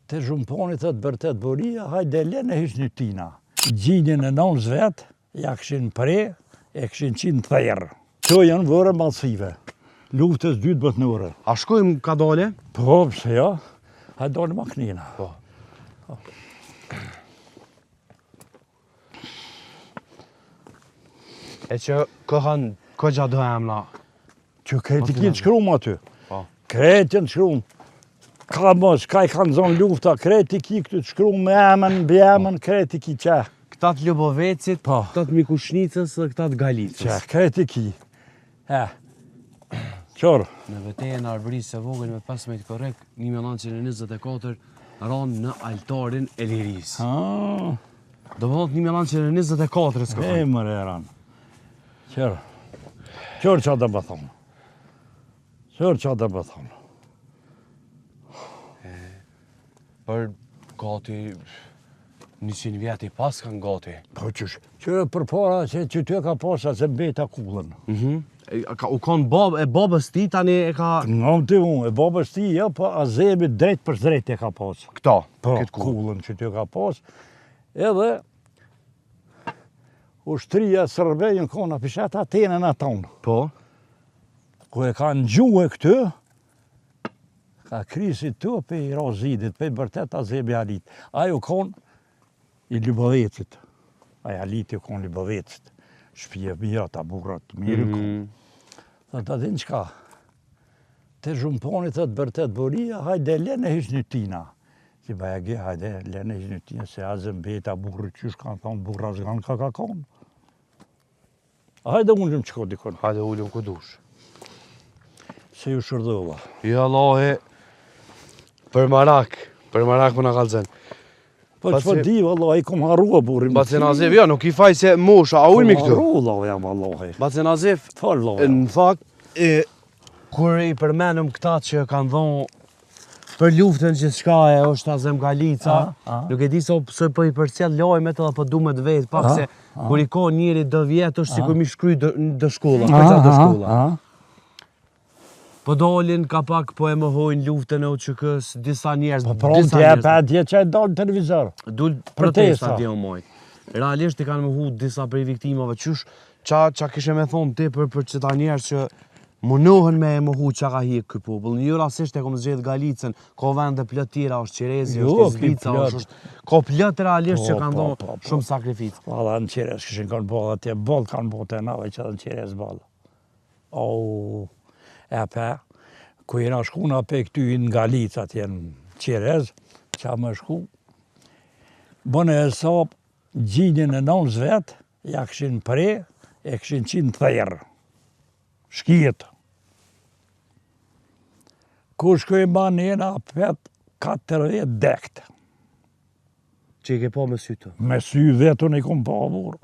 Të zhumponi thët bërtet boria, hajde lene hish një tina. Gjinjën e 9 vetë, ja këshin pre, e këshin qinë thejrë. Kjo janë vërë masive. Luftës 2 botnore. A shkojmë ka dole? Po, pse jo? Hajde dole maknina. Po. E që këhan këgja dohem la. Që kreti ki të shkrum aty. Po. Kreti në shkrum. Ka mos, ka i kanë zonë lufta, kreti ki këtë të shkrum me emën, bjemën, kreti ki qe. Këta të Ljubovecit, Po. këta të Mikushnicës dhe këta të Galicës. Qe, kreti ki. Qërë. Në vëteje në arbërisë e vogël me 15 korek, 1924 ranë në altarin e lirisë. Do më thotë 1924 s'ka E mërë e ranë. Qërë. Qërë që da bëthonë. Qërë që da bëthonë. Për gati 100 vjeti pas kanë gati. Po qësh, qërë për para që ty ka posa se mbeta kullën. U kanë babës ti tani e ka... Ngam të unë, e babës ti, ja, po Azebi drejt për drejt e ka posë. Këta, Po, këtë kullën që ty ka posë. Edhe ushtria Sërbejën kona pishat Atenën atonë. Po. Ku e ka në gjuhë këtë, ka krisit të pe i rozidit, pe i bërtet Azebi Alit. Ajo konë i Ljubovecit. Aja Alit i konë Ljubovecit. Shpije mira ta burrat, mirë konë. Dhe të din qka, të zhumponi thët bërtet boria, hajde lene hish një tina. Si bajagi, hajde lene hish një tina, se azëm beta burrë qysh kanë thonë, burra zganë ka konë. Hajde ullëm qko dikon. Hajde ullëm ku dush. Se ju shërdova. Ja Allahe, për marak më në kalëzen. Po që për di, valla, i kom harrua burri. Bacen Azef, ja, nuk i faj se mosha, a ujmi këtu? Harru, la, jam, Allah. Bacen Azef, Fal, la, në fakt, kur i përmenëm këta që kanë dhonë për luftën që shka e është Azem Galica, nuk e di se po i përcjell lojmet edhe po du me të vetë, pak se kur i ko njëri dë vjetë është si kur mi shkry dë shkolla, për qa dë shkolla. Po dolin ka pak po e mohojnë luftën e UÇK-s, disa njerëz. Po pronë t'je pa dje që e dalë në televizor. Dul protesta dje o mojt. Realisht i kanë mohu disa prej viktimave. Qysh, qa kishe me thonë ti për qëta njerëz që munohen me e mohu qa ka hi këj popull. Një rasisht e kom zgjedh Galicën, ka vende plot tjera, është Qerezi, është Izbica, ka plot realisht që kanë dhonë shumë sakrificë. Valla në Qerez këshin kanë bëllë atje, bëllë kanë bëllë të nave që dhe në Qerez bëllë. E pe, ku jena shku na pe këty në Galicë atje në Qerez, qa më shku, bënë e sap gjinjën e 9 vetë, ja këshin pre, e këshin qinë thejrë, shkjetë. Ku shkojnë ba njena pet 40 dektë. Që i ke po me sy të? Me sy vetën i kom pa burë.